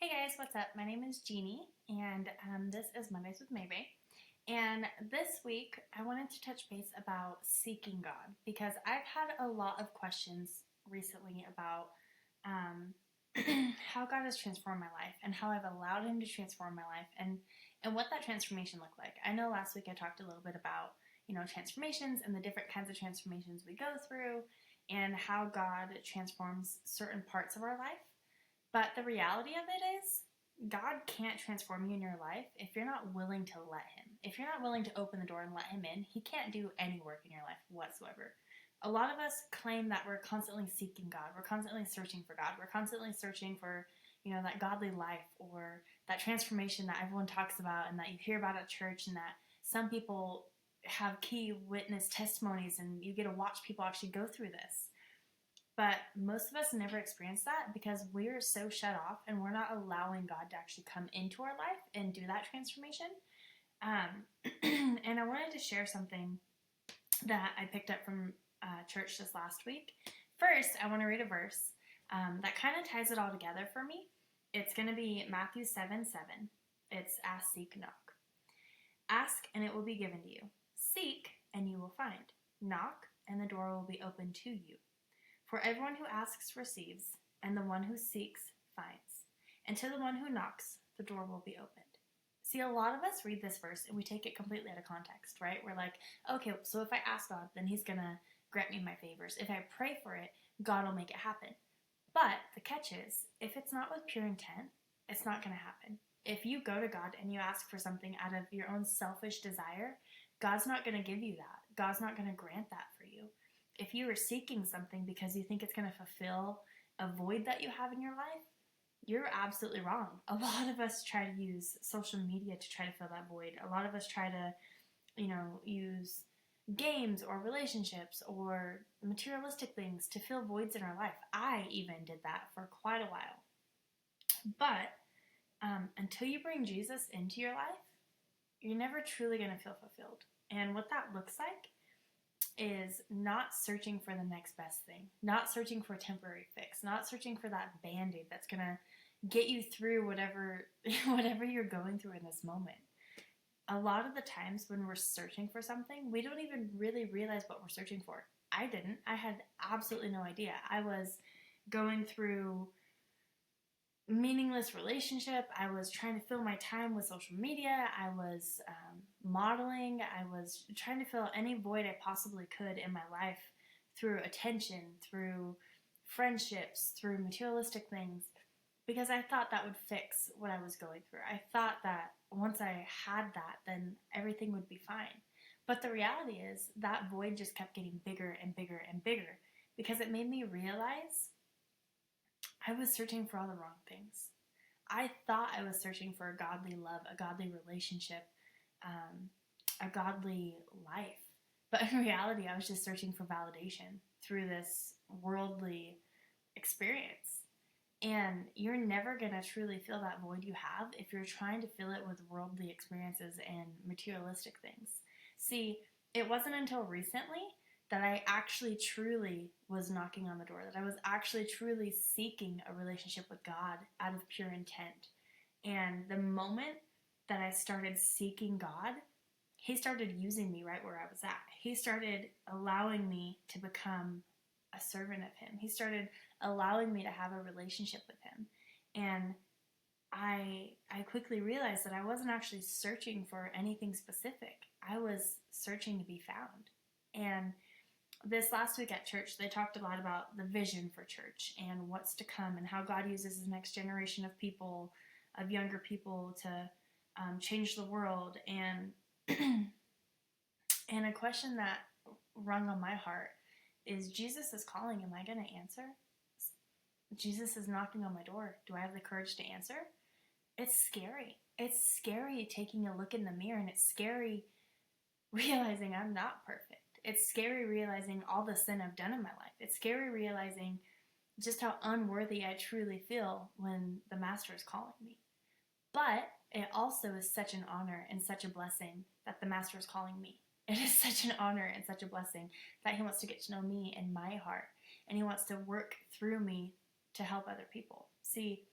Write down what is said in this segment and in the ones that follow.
Hey guys, what's up? My name is Jeannie, and this is Mondays with Maybe. And this week, I wanted to touch base about seeking God because I've had a lot of questions recently about um, how God has transformed my life and how I've allowed Him to transform my life and what that transformation looked like. I know last week I talked a little bit about transformations and the different kinds of transformations we go through and how God transforms certain parts of our life. But the reality of it is, God can't transform you in your life if you're not willing to let Him. If you're not willing to open the door and let Him in, He can't do any work in your life whatsoever. A lot of us claim that we're constantly seeking God. We're constantly searching for God. We're constantly searching for, that godly life or that transformation that everyone talks about and that you hear about at church and that some people have key witness testimonies and you get to watch people actually go through this. But most of us never experience that because we're so shut off and we're not allowing God to actually come into our life and do that transformation. And I wanted to share something that I picked up from church this last week. First, I want to read a verse that kind of ties it all together for me. It's going to be Matthew 7:7. It's ask, seek, knock. Ask, and it will be given to you. Seek, and you will find. Knock, and the door will be opened to you. For everyone who asks receives, and the one who seeks finds. And to the one who knocks, the door will be opened. See, a lot of us read this verse and we take it completely out of context, right? We're like, okay, so if I ask God, then He's going to grant me my favors. If I pray for it, God will make it happen. But the catch is, if it's not with pure intent, it's not going to happen. If you go to God and you ask for something out of your own selfish desire, God's not going to give you that. God's not going to grant that for you. If you are seeking something because you think it's going to fulfill a void that you have in your life, you're absolutely wrong. A lot of us try to use social media to try to fill that void. A lot of us try to, use games or relationships or materialistic things to fill voids in our life. I even did that for quite a while. But until you bring Jesus into your life, you're never truly going to feel fulfilled. And what that looks like is not searching for the next best thing, not searching for a temporary fix, not searching for that band-aid that's going to get you through whatever you're going through in this moment. A lot of the times when we're searching for something, we don't even really realize what we're searching for. I didn't. I had absolutely no idea. I was going through meaningless relationship. I was trying to fill my time with social media. I was modeling. I was trying to fill any void I possibly could in my life through attention, through friendships, through materialistic things, because I thought that would fix what I was going through. I thought that once I had that, then everything would be fine. But the reality is that void just kept getting bigger and bigger and bigger because it made me realize I was searching for all the wrong things. I thought I was searching for a godly love, a godly relationship, a godly life. But in reality, I was just searching for validation through this worldly experience. And you're never going to truly fill that void you have if you're trying to fill it with worldly experiences and materialistic things. See, it wasn't until recently that I actually truly was knocking on the door, that I was actually truly seeking a relationship with God out of pure intent. And the moment that I started seeking God, He started using me right where I was at. He started allowing me to become a servant of Him. He started allowing me to have a relationship with Him. And I quickly realized that I wasn't actually searching for anything specific. I was searching to be found. And this last week at church, they talked a lot about the vision for church and what's to come and how God uses the next generation of people, of younger people, to change the world. And and a question that rung on my heart is, Jesus is calling. Am I going to answer? Jesus is knocking on my door. Do I have the courage to answer? It's scary. It's scary taking a look in the mirror, and it's scary realizing I'm not perfect. It's scary realizing all the sin I've done in my life. It's scary realizing just how unworthy I truly feel when the Master is calling me. But it also is such an honor and such a blessing that the Master is calling me. It is such an honor and such a blessing that He wants to get to know me and my heart, and He wants to work through me to help other people. See,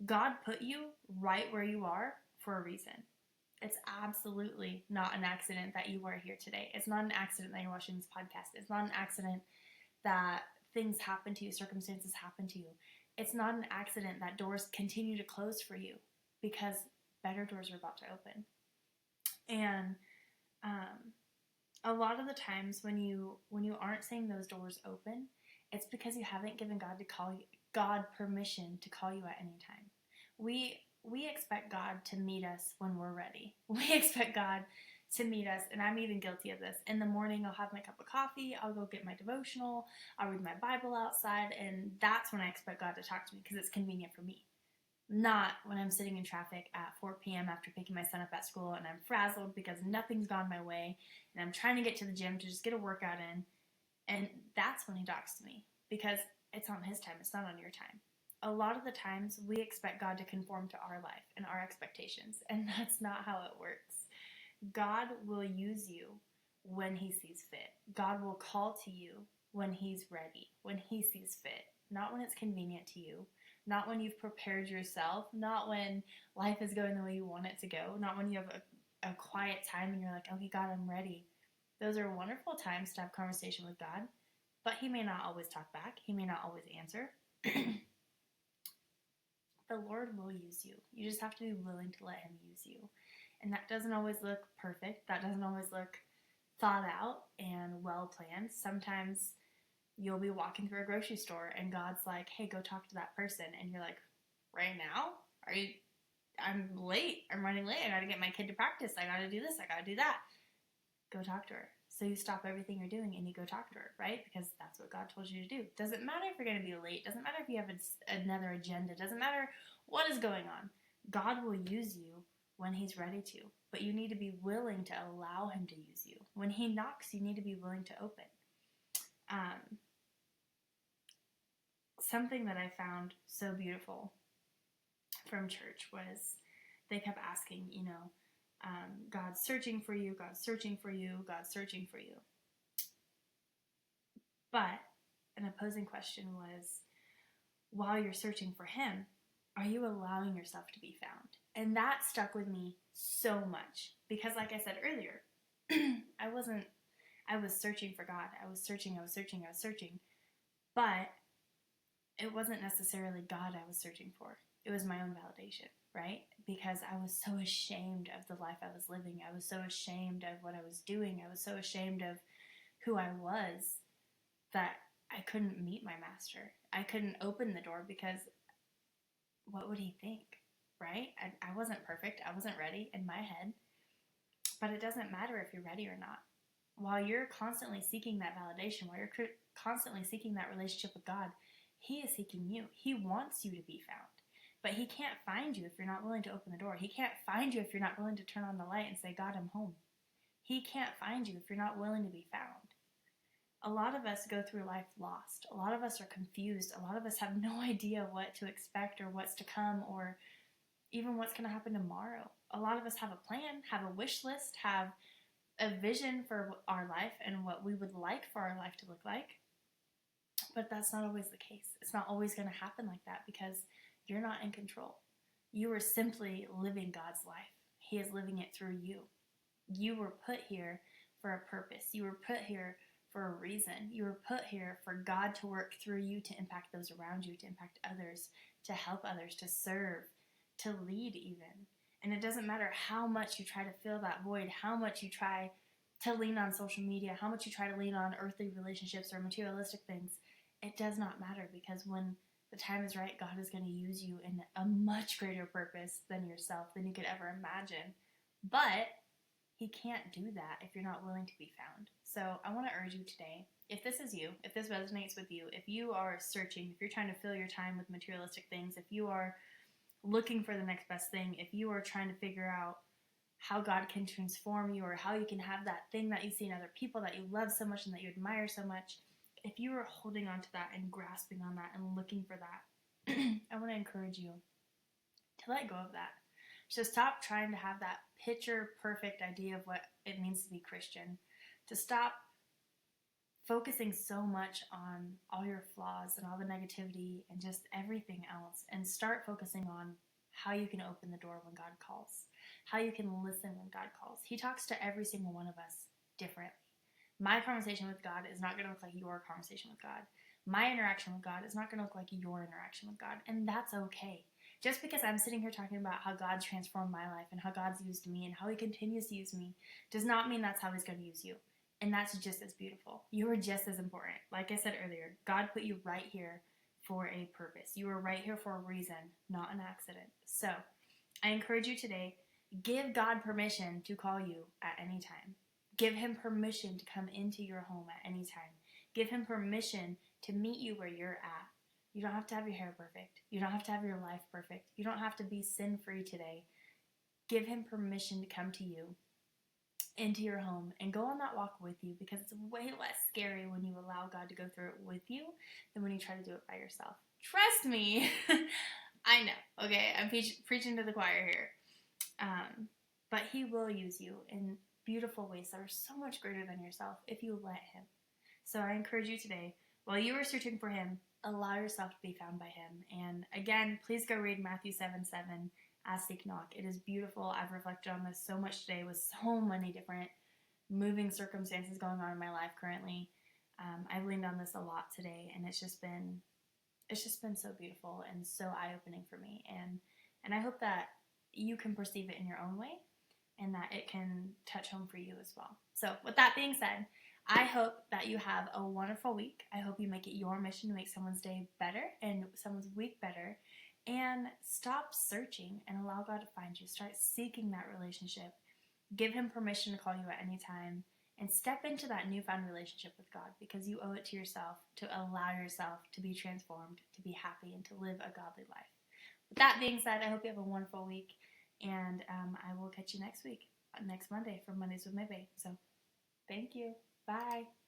God put you right where you are for a reason. It's absolutely not an accident that you are here today. It's not an accident that you're watching this podcast. It's not an accident that things happen to you, circumstances happen to you. It's not an accident that doors continue to close for you, because better doors are about to open. And a lot of the times when you aren't seeing those doors open, it's because you haven't given God permission to call you at any time. We expect God to meet us when we're ready. We expect God to meet us, and I'm even guilty of this. In the morning, I'll have my cup of coffee, I'll go get my devotional, I'll read my Bible outside, and that's when I expect God to talk to me because it's convenient for me. Not when I'm sitting in traffic at 4 p.m. after picking my son up at school and I'm frazzled because nothing's gone my way and I'm trying to get to the gym to just get a workout in, and that's when he talks to me because it's on his time, it's not on your time. A lot of the times we expect God to conform to our life and our expectations, and that's not how it works. God will use you when he sees fit. God will call to you when he's ready, when he sees fit, not when it's convenient to you, not when you've prepared yourself, not when life is going the way you want it to go, not when you have a quiet time and you're like, okay, God, I'm ready. Those are wonderful times to have conversation with God, but he may not always talk back. He may not always answer. The Lord will use you. You just have to be willing to let him use you. And that doesn't always look perfect. That doesn't always look thought out and well planned. Sometimes you'll be walking through a grocery store and God's like, hey, go talk to that person. And you're like, right now? I'm late. I'm running late. I gotta get my kid to practice. I gotta do this. I gotta do that. Go talk to her. So you stop everything you're doing and you go talk to her, right? Because that's what God told you to do. Doesn't matter if you're going to be late. Doesn't matter if you have another agenda. Doesn't matter what is going on. God will use you when he's ready to. But you need to be willing to allow him to use you. When he knocks, you need to be willing to open. Something that I found so beautiful from church was they kept asking, God's searching for you, God's searching for you, God's searching for you. But an opposing question was, while you're searching for him, are you allowing yourself to be found? And that stuck with me so much because, like I said earlier, I was searching for God. I was searching. But it wasn't necessarily God I was searching for. It was my own validation, right? Because I was so ashamed of the life I was living. I was so ashamed of what I was doing. I was so ashamed of who I was that I couldn't meet my master. I couldn't open the door because what would he think, right? I wasn't perfect. I wasn't ready in my head. But it doesn't matter if you're ready or not. While you're constantly seeking that validation, while you're constantly seeking that relationship with God, he is seeking you. He wants you to be found. But he can't find you if you're not willing to open the door. He can't find you if you're not willing to turn on the light and say, God, I'm home. He can't find you if you're not willing to be found. A lot of us go through life lost. A lot of us are confused. A lot of us have no idea what to expect or what's to come or even what's going to happen tomorrow. A lot of us have a plan, have a wish list, have a vision for our life and what we would like for our life to look like. But that's not always the case. It's not always going to happen like that because you're not in control. You are simply living God's life. He is living it through you. You were put here for a purpose. You were put here for a reason. You were put here for God to work through you to impact those around you, to impact others, to help others, to serve, to lead even. And it doesn't matter how much you try to fill that void, how much you try to lean on social media, how much you try to lean on earthly relationships or materialistic things. It does not matter because when the time is right, God is going to use you in a much greater purpose than yourself, than you could ever imagine. But he can't do that if you're not willing to be found. So I want to urge you today, if this is you, if this resonates with you, if you are searching, if you're trying to fill your time with materialistic things, if you are looking for the next best thing, if you are trying to figure out how God can transform you or how you can have that thing that you see in other people that you love so much and that you admire so much, if you are holding on to that and grasping on that and looking for that, I want to encourage you to let go of that. So stop trying to have that picture perfect idea of what it means to be Christian. To stop focusing so much on all your flaws and all the negativity and just everything else, and start focusing on how you can open the door when God calls, how you can listen when God calls. He talks to every single one of us differently. My conversation with God is not going to look like your conversation with God. My interaction with God is not going to look like your interaction with God, and that's okay. Just because I'm sitting here talking about how God's transformed my life and how God's used me and how He continues to use me does not mean that's how He's going to use you. And that's just as beautiful. You are just as important. Like I said earlier, God put you right here for a purpose. You are right here for a reason, not an accident. So I encourage you today, give God permission to call you at any time. Give Him permission to come into your home at any time. Give Him permission to meet you where you're at. You don't have to have your hair perfect. You don't have to have your life perfect. You don't have to be sin-free today. Give Him permission to come to you, into your home, and go on that walk with you, because it's way less scary when you allow God to go through it with you than when you try to do it by yourself. Trust me. I know, okay? I'm preaching to the choir here. But He will use you in beautiful ways that are so much greater than yourself if you let Him. So I encourage you today, while you are searching for Him, allow yourself to be found by Him. And again, please go read Matthew 7:7. Ask, Seek, Knock. It is beautiful. I've reflected on this so much today with so many different moving circumstances going on in my life currently. I've leaned on this a lot today, and it's just been so beautiful and so eye-opening for me. And I hope that you can perceive it in your own way, and that it can touch home for you as well. So with that being said, I hope that you have a wonderful week. I hope you make it your mission to make someone's day better and someone's week better. And stop searching and allow God to find you. Start seeking that relationship. Give Him permission to call you at any time. And step into that newfound relationship with God, because you owe it to yourself to allow yourself to be transformed, to be happy, and to live a godly life. With that being said, I hope you have a wonderful week. And I will catch you next week, next Monday, for Mondays with Maybe. So thank you. Bye.